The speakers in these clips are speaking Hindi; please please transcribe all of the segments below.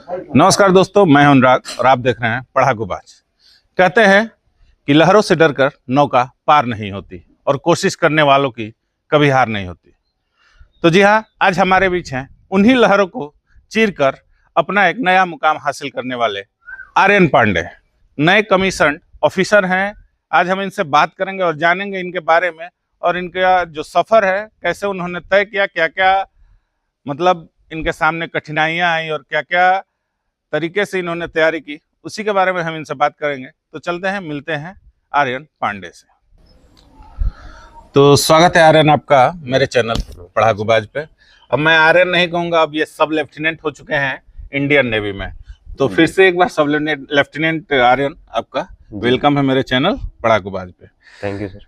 नमस्कार दोस्तों, मैं हूं अनुराग और आप देख रहे हैं पढ़ाकूबाज। कहते हैं कि लहरों से डरकर नौका पार नहीं होती और कोशिश करने वालों की कभी हार नहीं होती। तो जी हाँ, आज हमारे बीच हैं उन्हीं लहरों को चीरकर अपना एक नया मुकाम हासिल करने वाले आर्यन पांडे, नए कमीशन ऑफिसर हैं। आज हम इनसे बात करेंगे और जानेंगे इनके बारे में और इनका जो सफ़र है, कैसे उन्होंने तय किया, क्या क्या मतलब इनके सामने कठिनाइयाँ आई और क्या क्या तरीके से इन्होंने तैयारी की, उसी के बारे में हम इनसे बात करेंगे। तो चलते हैं, मिलते हैं आर्यन पांडे से। तो स्वागत है आर्यन आपका मेरे चैनल पढ़ाकूबाज पे। अब मैं आर्यन नहीं कहूँगा, अब ये सब लेफ्टिनेंट हो चुके हैं इंडियन नेवी में। तो फिर से एक बार सब लेफ्टिनेंट आर्यन आपका वेलकम है मेरे चैनल पढ़ाकूबाज पे। Thank you sir.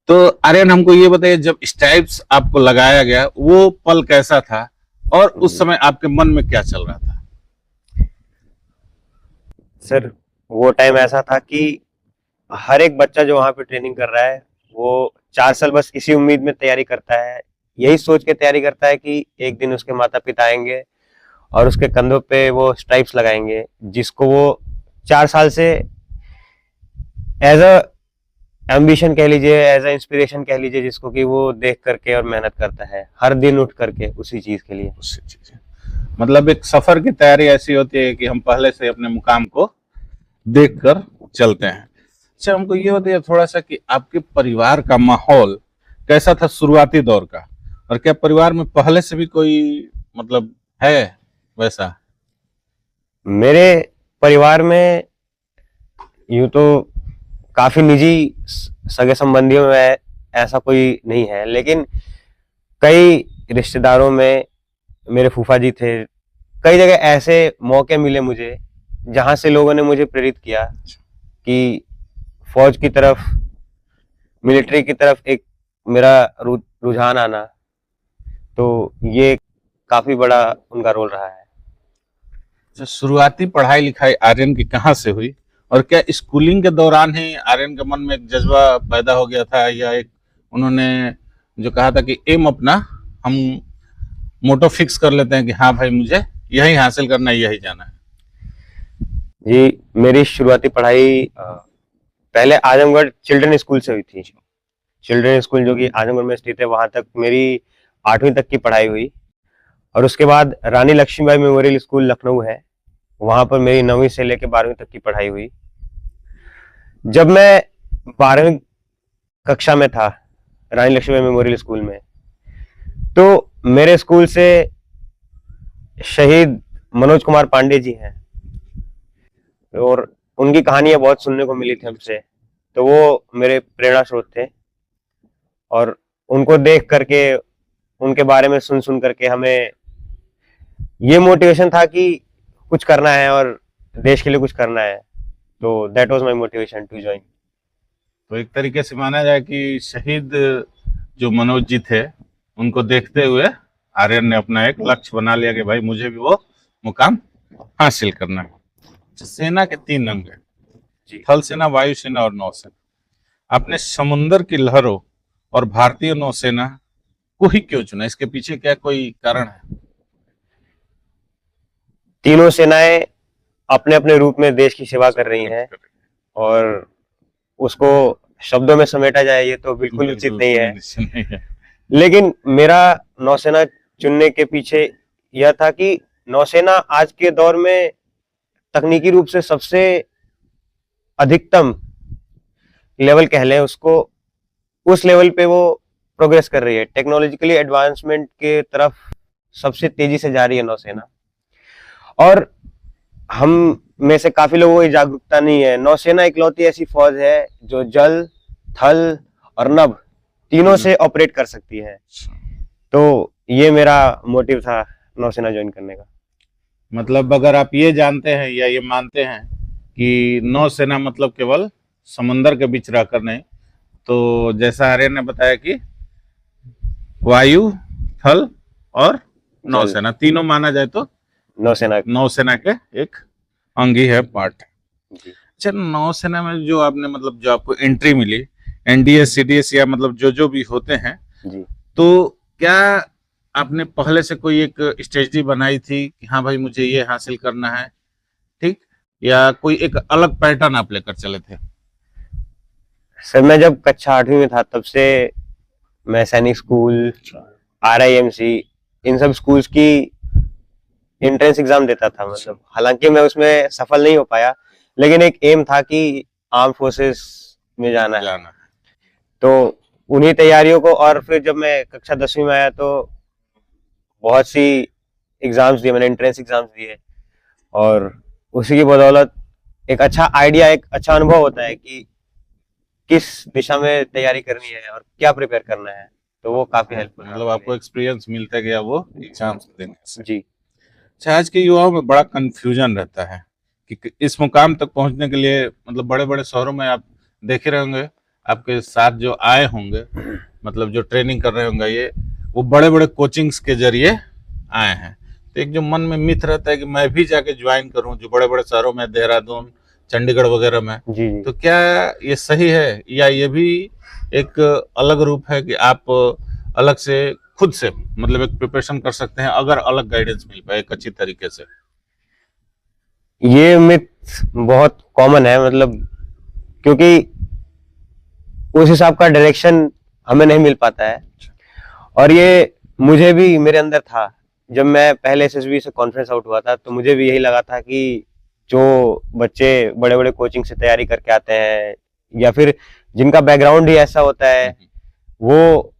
तो आर्यन, हमको ये बताइए, जब स्ट्राइप्स आपको लगाया गया वो पल कैसा था और उस समय आपके मन में क्या चल रहा था? सर, वो टाइम ऐसा था कि हर एक बच्चा जो वहाँ पे ट्रेनिंग कर रहा है वो 4 साल बस इसी उम्मीद में तैयारी करता है, यही सोच के तैयारी करता है कि एक दिन उसके माता पिता आएंगे और उसके कंधों पे वो स्ट्राइप्स लगाएंगे, जिसको वो 4 साल से एज अ एम्बिशन कह लीजिए, एज अ इंस्पिरेशन कह लीजिए, जिसको कि वो देख करके और मेहनत करता है हर दिन उठ करके उसी चीज के लिए। उसी चीज, मतलब एक सफर की तैयारी ऐसी होती है कि हम पहले से अपने मुकाम को देखकर चलते हैं। अच्छा, हमको ये बताइए थोड़ा सा कि आपके परिवार का माहौल कैसा था शुरुआती दौर का, और क्या परिवार में पहले से भी कोई मतलब है वैसा? मेरे परिवार में यूं तो काफी निजी सगे संबंधियों में ऐसा कोई नहीं है, लेकिन कई रिश्तेदारों में मेरे फूफा जी थे। कई जगह ऐसे मौके मिले मुझे जहां से लोगों ने मुझे प्रेरित किया कि फौज की तरफ, मिलिट्री की तरफ एक मेरा रुझान आना, तो ये काफी बड़ा उनका रोल रहा है। तो शुरुआती पढ़ाई लिखाई आर्यन की कहाँ से हुई, और क्या स्कूलिंग के दौरान ही आर्यन के मन में एक जज्बा पैदा हो गया था, या एक उन्होंने जो कहा था कि एम अपना हम मोटो फिक्स कर लेते हैं कि हाँ भाई मुझे यही हासिल करना है, यही जाना है? जी, मेरी शुरुआती पढ़ाई पहले आजमगढ़ चिल्ड्रन स्कूल से हुई थी। चिल्ड्रन स्कूल जो कि आजमगढ़ में स्थित है, वहां तक मेरी 8वीं तक की पढ़ाई हुई। और उसके बाद रानी लक्ष्मीबाई मेमोरियल स्कूल लखनऊ है, वहां पर मेरी 9वीं से लेकर 12वीं तक की पढ़ाई हुई। जब मैं 12वीं कक्षा में था रानी लक्ष्मीबाई मेमोरियल स्कूल में, तो मेरे स्कूल से शहीद मनोज कुमार पांडे जी हैं और उनकी कहानियां बहुत सुनने को मिली थी हमसे, तो वो मेरे प्रेरणा स्रोत थे। और उनको देख करके, उनके बारे में सुन करके हमें ये मोटिवेशन था कि कुछ करना है और देश के लिए कुछ करना है। तो that was my motivation to join. तो एक तरीके से माना जाए कि शहीद जो मनोज जी थे, उनको देखते हुए आर्यन ने अपना एक लक्ष्य बना लिया कि भाई मुझे भी वो मुकाम हासिल करना है। सेना के 3 अंग हैं, थल सेना, वायुसेना और नौसेना। आपने समुद्र की लहरों और भारतीय नौसेना को ही क्यों चुना? इसके पीछे क्या कोई कारण है? तीनों सेनाएं अपने अपने रूप में देश की सेवा कर रही हैं, और उसको शब्दों में समेटा जाए ये तो बिल्कुल उचित नहीं है। लेकिन मेरा नौसेना चुनने के पीछे यह था कि नौसेना आज के दौर में तकनीकी रूप से सबसे अधिकतम लेवल कह लें उसको, उस लेवल पे वो प्रोग्रेस कर रही है। टेक्नोलॉजिकली एडवांसमेंट के तरफ सबसे तेजी से जा रही है नौसेना। और हम में से काफी लोगों को जागरूकता नहीं है। नौसेना इकलौती ऐसी फौज है जो जल, थल और नभ तीनों से ऑपरेट कर सकती है। तो ये मेरा मोटिव था नौसेना ज्वाइन करने का। मतलब अगर आप ये जानते हैं या ये मानते हैं कि नौसेना मतलब केवल समंदर के बीच रहकर नहीं, तो जैसा आर्यन ने बताया कि वायु, थल और नौसेना तीनों माना जाए तो नौसेना के एक अंग ही है, पार्ट है। अच्छा, नौसेना में जो आपने मतलब जो आपको एंट्री मिली, एनडीएस, सीडीएस या मतलब जो भी होते हैं जी, तो क्या आपने पहले से कोई एक स्ट्रेटजी बनाई थी कि हाँ भाई मुझे ये हासिल करना है, ठीक, या कोई एक अलग पैटर्न आप लेकर चले थे? सर मैं जब कक्षा 8वीं में था तब से मैं सैनिक स्कूल, RIMC, इन सब स्कूल्स की एंट्रेंस एग्जाम देता था। मतलब हालांकि मैं उसमें सफल नहीं हो पाया, लेकिन एक एम था कि आर्म फोर्सेस में जाना है। तो उन्हीं तैयारियों को, और फिर जब मैं कक्षा 10वीं में आया तो बहुत सी एग्जाम्स दिए मैंने, एंट्रेंस एग्जाम्स दिए, और उसी की बदौलत एक अच्छा आइडिया, एक अच्छा अनुभव होता है कि किस दिशा में तैयारी करनी है और क्या प्रिपेयर करना है। तो वो काफी हेल्पफुल, मतलब आपको एक्सपीरियंस मिलता गया वो एग्जाम्स देने से। जी। अच्छा, आज के युवाओं में बड़ा कंफ्यूजन रहता है कि इस मुकाम तक पहुंचने के लिए, मतलब बड़े बड़े शहरों में आप देख ही रहे होंगे, आपके साथ जो आए होंगे, मतलब जो ट्रेनिंग कर रहे होंगे, ये वो बड़े बड़े कोचिंग्स के जरिए आए हैं। तो एक जो मन में मिथ रहता है कि मैं भी जाके ज्वाइन करूं, जो बड़े बड़े शहरों में, देहरादून, चंडीगढ़ वगैरह में, जी जी। तो क्या ये सही है, या ये भी एक अलग रूप है कि आप अलग से खुद से मतलब एक प्रिपरेशन कर सकते हैं अगर अलग गाइडेंस मिल पाए एक अच्छी तरीके से? ये मिथ बहुत कॉमन है, मतलब क्योंकि उस हिसाब का डायरेक्शन हमें नहीं मिल पाता है। और ये मुझे भी मेरे अंदर था, जब मैं पहले SSB से कॉन्फ्रेंस आउट हुआ था तो मुझे भी यही लगा था कि जो बच्चे बड़े बड़े कोचिंग से तैयारी करके आते हैं या फिर जिनका बैकग्राउंड ही ऐसा होता है, वो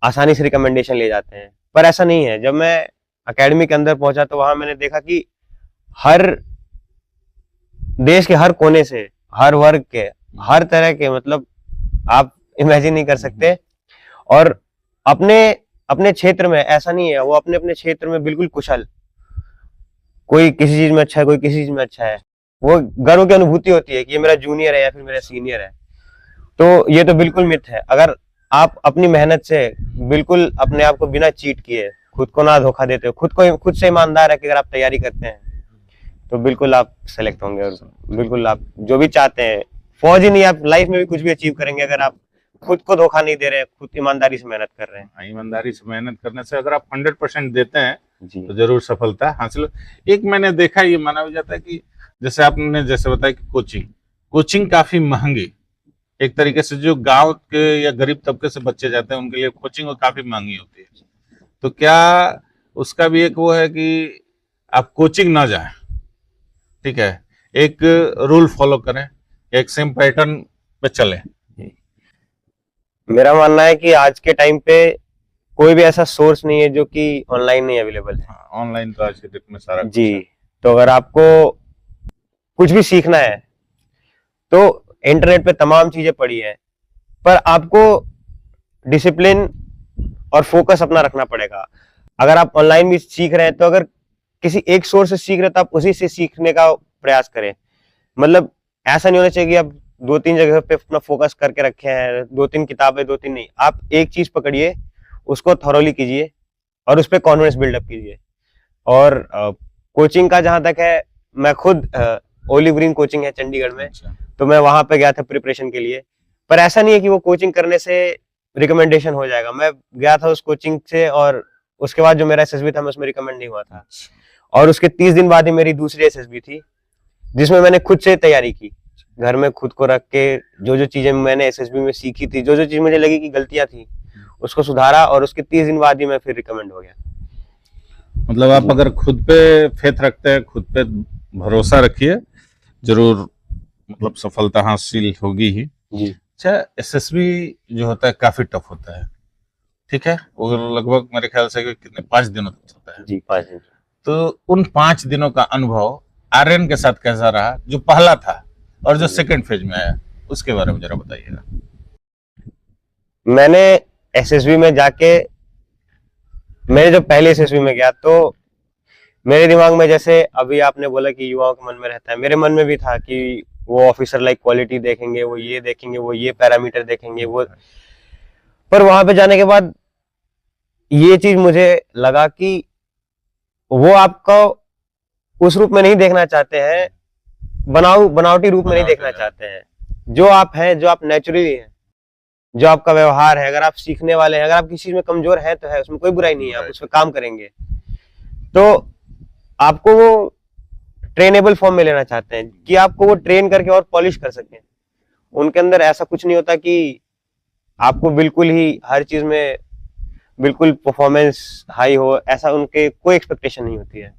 आसानी से रिकमेंडेशन ले जाते हैं। पर ऐसा नहीं है। जब मैं एकेडमी के अंदर पहुंचा तो वहां मैंने देखा कि हर देश के हर कोने से, हर वर्ग के, हर तरह के, मतलब आप इमेजिन नहीं कर सकते। और अपने अपने क्षेत्र में ऐसा नहीं है, वो अपने अपने क्षेत्र में बिल्कुल कुशल, कोई किसी चीज में अच्छा है, कोई किसी चीज में अच्छा है। वो गर्व की अनुभूति होती है कि ये मेरा जूनियर है या फिर मेरा सीनियर है। तो ये तो बिल्कुल मिथ है। अगर आप अपनी मेहनत से बिल्कुल अपने आप को बिना चीट किए, खुद को ना धोखा देते हो, खुद से ईमानदार है कि अगर आप तैयारी करते हैं तो बिल्कुल आप सेलेक्ट होंगे, और बिल्कुल आप जो भी चाहते हैं, फौज ही नहीं, आप लाइफ में भी कुछ भी अचीव करेंगे अगर आप खुद को धोखा नहीं दे रहे हैं, खुद ईमानदारी से मेहनत कर रहे हैं। ईमानदारी से मेहनत करने से अगर आप 100% देते हैं जी। तो जरूर सफलता हासिल। एक मैंने देखा, ये माना भी जाता है कि जैसे आपने जैसे बताया कि कोचिंग काफी महंगी, एक तरीके से जो गांव के या गरीब तबके से बच्चे जाते हैं उनके लिए कोचिंग काफी महंगी होती है। तो क्या उसका भी एक वो है कि आप कोचिंग ना जाएं, ठीक है, एक रूल फॉलो करें, एक सेम पैटर्न पे चलें? मेरा मानना है कि आज के टाइम पे कोई भी ऐसा सोर्स नहीं है जो कि ऑनलाइन नहीं अवेलेबल है। ऑनलाइन तो आज के डेट में सारा कुछ जी। है। तो अगर आपको कुछ भी सीखना है तो इंटरनेट पे तमाम चीजें पड़ी है, पर आपको डिसिप्लिन और फोकस अपना रखना पड़ेगा। अगर आप ऑनलाइन भी सीख रहे हैं तो अगर किसी एक सोर्स से सीख रहे हैं तो आप उसी से सीखने का प्रयास करें। मतलब ऐसा नहीं होना चाहिए कि आप 2-3 जगह पे अपना फोकस करके रखे हैं, 2-3 किताबें, 2-3 नहीं। आप एक चीज पकड़िए, उसको थॉरोली कीजिए और उस पर कॉन्फिडेंस बिल्डअप कीजिए। और कोचिंग का जहां तक है, मैं खुद ओलिव ग्रीन कोचिंग है चंडीगढ़ में, तो मैं वहां पे गया था प्रिपरेशन के लिए। पर ऐसा नहीं है कि वो कोचिंग करने से रिकमेंडेशन हो जाएगा। मैं गया था उस कोचिंग से और उसके बाद जो मेरा SSB था मैं उसमें रिकमेंड नहीं हुआ था। और उसके 30 दिन बाद ही मेरी दूसरी SSB थी जिसमें मैंने खुद से तैयारी की, घर में खुद को रख के। जो जो चीजें मैंने SSB में सीखी थी, जो जो चीज मुझे लगी कि गलतियां थी, उसको सुधारा और उसके 30 दिन बाद ही मैं फिर रिकमेंड हो गया। मतलब आप अगर खुद पे फेथ रखते हैं, खुद पे भरोसा रखिए, जरूर मतलब सफलता हासिल होगी ही। जी। अच्छा, SSB जो होता है काफी टफ होता है, ठीक है, वो लगभग मेरे ख्याल से कितने 5 दिनों तक होता है। जी, 5 दिन। तो उन 5 दिनों का अनुभव आर्यन के साथ कैसा रहा, जो पहला था और जो सेकंड फेज में आया, उसके बारे में जरा बताइएगा। मैंने SSB में जाके, मैंने जब पहले SSB में गया तो मेरे दिमाग में, जैसे अभी आपने बोला कि युवाओं के मन में रहता है, मेरे मन में भी था कि वो ऑफिसर लाइक क्वालिटी देखेंगे, वो ये देखेंगे, वो ये पैरामीटर देखेंगे, वो। पर वहां पे जाने के बाद ये चीज मुझे लगा कि वो आपको उस रूप में नहीं देखना चाहते हैं, बनावटी रूप में नहीं देखना चाहते हैं। जो आप हैं, जो आप नेचुरली हैं, जो आपका व्यवहार है, अगर आप सीखने वाले हैं, अगर आप किसी चीज में कमजोर हैं तो है, उसमें कोई बुराई नहीं है, आप उस पर काम करेंगे। तो आपको वो ट्रेनेबल फॉर्म में लेना चाहते हैं कि आपको वो ट्रेन करके और पॉलिश कर सकें। उनके अंदर ऐसा कुछ नहीं होता कि आपको बिल्कुल ही हर चीज में बिल्कुल परफॉर्मेंस हाई हो, ऐसा उनके कोई एक्सपेक्टेशन नहीं होती है।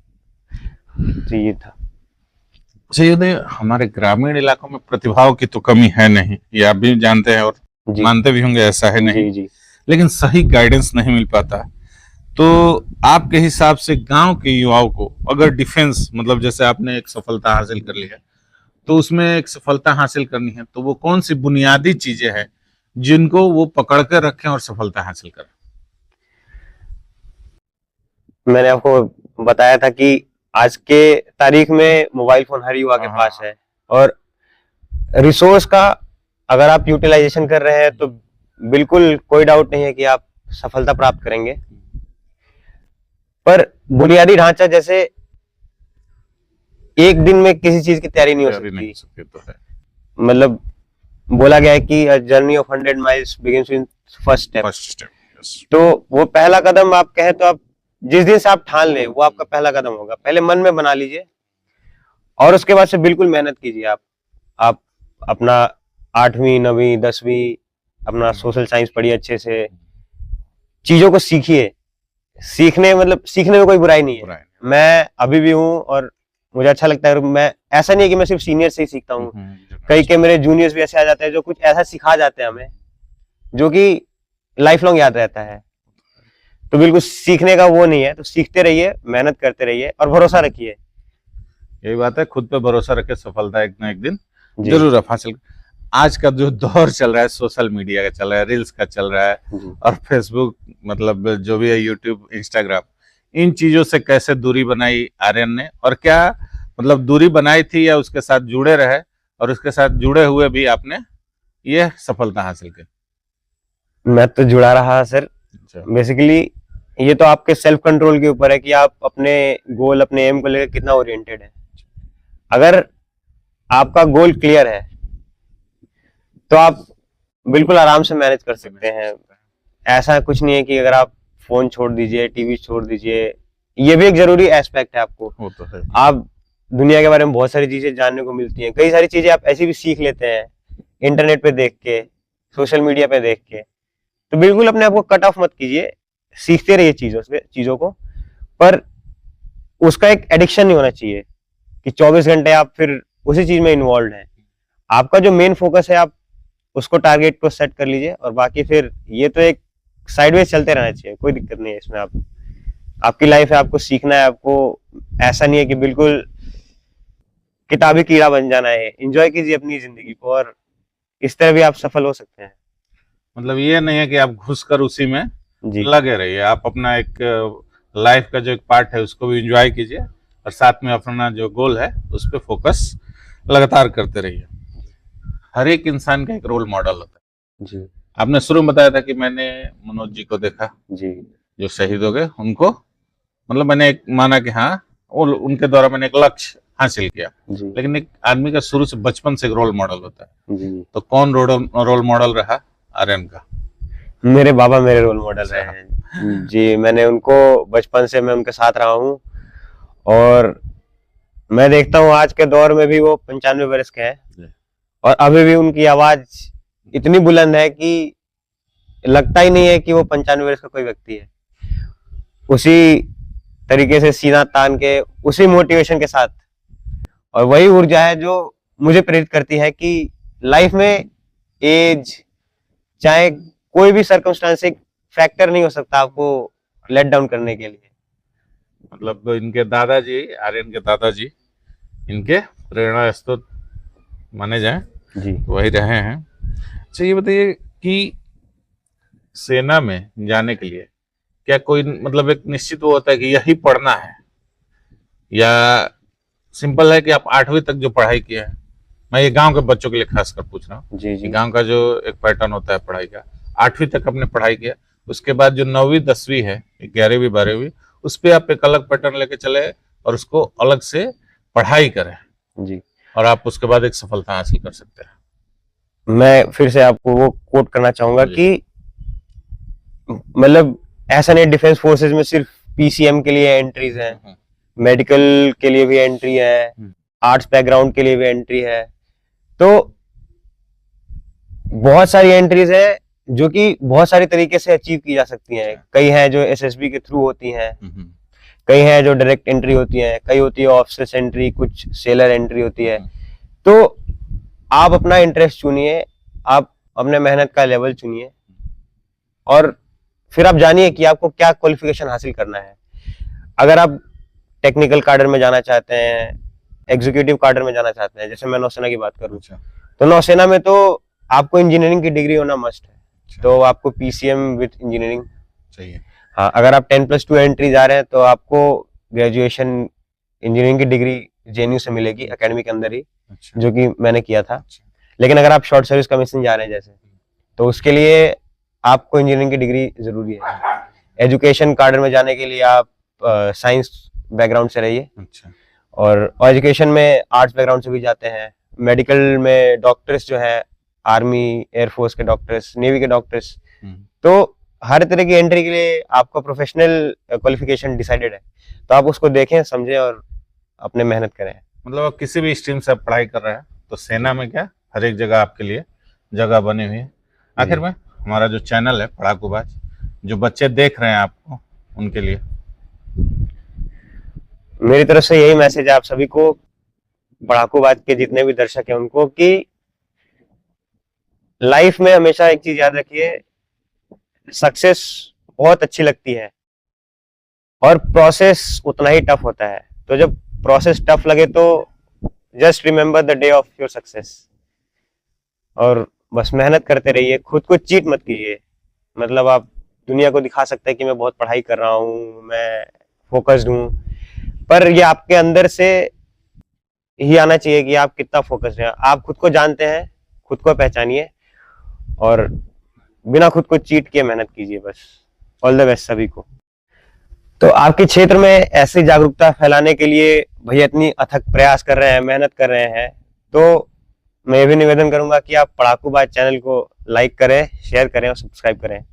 तो ये था। चाहिए हमारे ग्रामीण इलाकों में प्रतिभाओं की तो कमी है नहीं, ये आप भी जानते हैं और जी मानते भी होंगे, ऐसा है नहीं। जी। लेकिन सही गाइडेंस नहीं मिल पाता। तो आपके हिसाब से गांव के युवाओं को अगर डिफेंस, मतलब जैसे आपने एक सफलता हासिल कर ली है, तो उसमें एक सफलता हासिल करनी है, तो वो कौन सी बुनियादी चीजें हैं जिनको वो पकड़ कर रखें और सफलता हासिल करें? मैंने आपको बताया था कि आज के तारीख में मोबाइल फोन हर युवा के पास है, और रिसोर्स का अगर आप यूटिलाइजेशन कर रहे हैं तो बिल्कुल कोई डाउट नहीं है कि आप सफलता प्राप्त करेंगे। पर बुनियादी ढांचा, जैसे एक दिन में किसी चीज की तैयारी नहीं हो सकती। तो है। मतलब बोला गया है कि journey of 100 miles begins with first step. तो वो पहला कदम आप कहें तो आप जिस दिन से आप ठान लें वो आपका पहला कदम होगा। पहले मन में बना लीजिए और उसके बाद से बिल्कुल मेहनत कीजिए। आप अपना 8वीं 9वीं 10वीं अपना सोशल साइंस पढ़िए, अच्छे से चीजों को सीखिए। सीखने में कोई बुराई नहीं है। मैं अभी भी हूँ और मुझे अच्छा लगता है। मैं ऐसा नहीं है कि मैं सिर्फ सीनियर से ही सीखता हूँ, कई के मेरे जूनियर्स भी ऐसे आ जाते हैं जो कुछ ऐसा सिखा जाते हैं हमें जो कि लाइफ लॉन्ग याद रहता है। तो बिल्कुल सीखने का वो नहीं है, तो सीखते रहिए, मेहनत करते रहिए और भरोसा रखिए। यही बात है, खुद पे भरोसा रखे, सफलता एक ना एक दिन जरूर आप हासिल। आज का जो दौर चल रहा है, सोशल मीडिया का चल रहा है, रील्स का चल रहा है, और फेसबुक, मतलब जो भी है, यूट्यूब, इंस्टाग्राम, इन चीजों से कैसे दूरी बनाई आर्यन ने, और क्या मतलब दूरी बनाई थी या उसके साथ जुड़े रहे, और उसके साथ जुड़े हुए भी आपने ये सफलता हासिल की? मैं तो जुड़ा रहा सर। बेसिकली ये तो आपके सेल्फ कंट्रोल के ऊपर है कि आप अपने गोल, अपने एम को लेकर कितना ओरिएंटेड है। अगर आपका गोल क्लियर है तो आप बिल्कुल आराम से मैनेज कर सकते हैं। ऐसा कुछ नहीं है कि अगर आप फोन छोड़ दीजिए, टीवी छोड़ दीजिए, ये भी एक जरूरी एस्पेक्ट है आपको। वो तो है। आप दुनिया के बारे में बहुत सारी चीजें जानने को मिलती हैं, कई सारी चीजें आप ऐसी भी सीख लेते हैं इंटरनेट पे देख के, सोशल मीडिया पे देख के। तो बिल्कुल अपने आप को कट ऑफ मत कीजिए, सीखते रहिए चीजों को, पर उसका एक एडिक्शन नहीं होना चाहिए कि 24 घंटे आप फिर उसी चीज में इन्वॉल्व हैं। आपका जो मेन फोकस है, आप उसको टारगेट को सेट कर लीजिए, और बाकी फिर ये तो एक साइडवेज चलते रहना चाहिए, कोई दिक्कत नहीं है इसमें। आपकी लाइफ है, आपको सीखना है। आपको ऐसा नहीं है कि बिल्कुल किताबी कीड़ा बन जाना है। एंजॉय कीजिए अपनी जिंदगी को, और इस तरह भी आप सफल हो सकते हैं। मतलब ये नहीं है कि आप घुसकर उसी में जी लगे रहिए, आप अपना एक लाइफ का जो एक पार्ट है उसको भी एंजॉय कीजिए, और साथ में अपना जो गोल है उस पर फोकस लगातार करते रहिए। हर एक इंसान का एक रोल मॉडल होता है जी। आपने शुरू में बताया था कि मैंने मनोज जी को देखा जी, जो शहीद हो गए, उनको मतलब मैंने एक माना कि हाँ, उनके द्वारा मैंने एक लक्ष्य हासिल किया। जी। लेकिन एक आदमी का शुरू से बचपन से एक रोल मॉडल होता है। जी। तो कौन रोल मॉडल रहा आर्यन का? मेरे बाबा मेरे रोल मॉडल रहे हैं जी। मैंने उनको बचपन से मैं उनके साथ रहा हूँ, और मैं देखता हूँ आज के दौर में भी वो 95 वर्ष के हैं, और अभी भी उनकी आवाज इतनी बुलंद है कि लगता ही नहीं है कि वो 95 वर्ष का कोई व्यक्ति है। उसी तरीके से सीना तान के, उसी मोटिवेशन के साथ, और वही ऊर्जा है जो मुझे प्रेरित करती है कि लाइफ में एज चाहे कोई भी सर्कमस्टांस एक फैक्टर नहीं हो सकता आपको लेट डाउन करने के लिए। मतलब इनके दादाजी, आर्यन के दादाजी, इनके प्रेरणा स्रोत माने जाए जी। तो वही रहे हैं। अच्छा ये बताइए कि सेना में जाने के लिए क्या कोई मतलब एक निश्चित वो होता है कि यही पढ़ना है, या सिंपल है कि आप 8वीं तक जो पढ़ाई किया है? मैं ये गांव के बच्चों के लिए खासकर पूछ रहा हूँ। जी। गांव का जो एक पैटर्न होता है पढ़ाई का, 8वीं तक आपने पढ़ाई किया, उसके बाद जो 9वीं 10वीं है, 11वीं 12वीं, उस पर आप एक अलग पैटर्न लेके चले और उसको अलग से पढ़ाई करें जी, और आप उसके बाद एक सफलता हासिल कर सकते हैं। मैं फिर से आपको वो कोट करना चाहूंगा जी। कि मतलब ऐसा नहीं डिफेंस फोर्सेस में सिर्फ पीसीएम के लिए एंट्रीज हैं, मेडिकल के लिए भी एंट्री है, आर्ट्स बैकग्राउंड के लिए भी एंट्री है। तो बहुत सारी एंट्रीज है जो कि बहुत सारे तरीके से अचीव की जा सकती हैं। कई हैं जो एसएसबी के थ्रू होती हैं, कई हैं जो डायरेक्ट एंट्री होती हैं, कई होती है ऑफिसर्स एंट्री, कुछ सेलर एंट्री होती है। तो आप अपना इंटरेस्ट चुनिए, आप अपने मेहनत का लेवल चुनिए और फिर आप जानिए कि आपको क्या क्वालिफिकेशन हासिल करना है। अगर आप टेक्निकल कैडर में जाना चाहते हैं, एग्जीक्यूटिव कैडर में जाना चाहते हैं, जैसे मैं नौसेना की बात करूं, तो नौसेना में तो आपको इंजीनियरिंग की डिग्री होना मस्ट है। तो आपको पीसीएम विद इंजीनियरिंग चाहिए। हाँ, अगर आप 10+2 एंट्री जा रहे हैं तो आपको ग्रेजुएशन इंजीनियरिंग की डिग्री जेएनयू से मिलेगी, एकेडमी के अंदर ही, जो कि मैंने किया था। लेकिन अगर आप शॉर्ट सर्विस कमीशन जा रहे हैं जैसे, तो उसके लिए आपको इंजीनियरिंग की डिग्री जरूरी है। एजुकेशन कैडर में जाने के लिए आप साइंस बैकग्राउंड से रहिए। और एजुकेशन में आर्ट्स बैकग्राउंड से भी जाते हैं। मेडिकल में डॉक्टर्स जो है, आर्मी, एयरफोर्स के डॉक्टर्स, नेवी के डॉक्टर्स, तो हर तरह की एंट्री के लिए आपका प्रोफेशनल क्वालिफिकेशन डिसाइडेड है। तो आप उसको देखें, समझें और अपने मेहनत करें। मतलब आप किसी भी स्ट्रीम से आप पढ़ाई कर रहे हैं तो सेना में क्या हर एक जगह आपके लिए जगह बनी हुई है। आखिर में हमारा जो चैनल है पढ़ाकूबाज, जो बच्चे देख रहे हैं आपको, उनके लिए मेरी तरफ से यही मैसेज है आप सभी को, पढ़ाकूबाज के जितने भी दर्शक हैं उनको, कि लाइफ में हमेशा एक चीज याद रखिए, सक्सेस बहुत अच्छी लगती है और प्रोसेस उतना ही टफ होता है। तो जब प्रोसेस टफ लगे तो just remember the day of your success और बस मेहनत करते रहिए, खुद को चीट मत कीजिए। मतलब आप दुनिया को दिखा सकते हैं कि मैं बहुत पढ़ाई कर रहा हूँ, मैं फोकस्ड हूँ, पर ये आपके अंदर से ही आना चाहिए कि आप कितना फोकस्ड हैं। आप खुद को जानते हैं, खुद को पहचानिए और बिना खुद को चीट किए मेहनत कीजिए। बस ऑल द बेस्ट सभी को। तो आपके क्षेत्र में ऐसी जागरूकता फैलाने के लिए भैया इतनी अथक प्रयास कर रहे हैं, मेहनत कर रहे हैं, तो मैं ये भी निवेदन करूंगा कि आप पढ़ाकूबाज चैनल को लाइक करें, शेयर करें और सब्सक्राइब करें।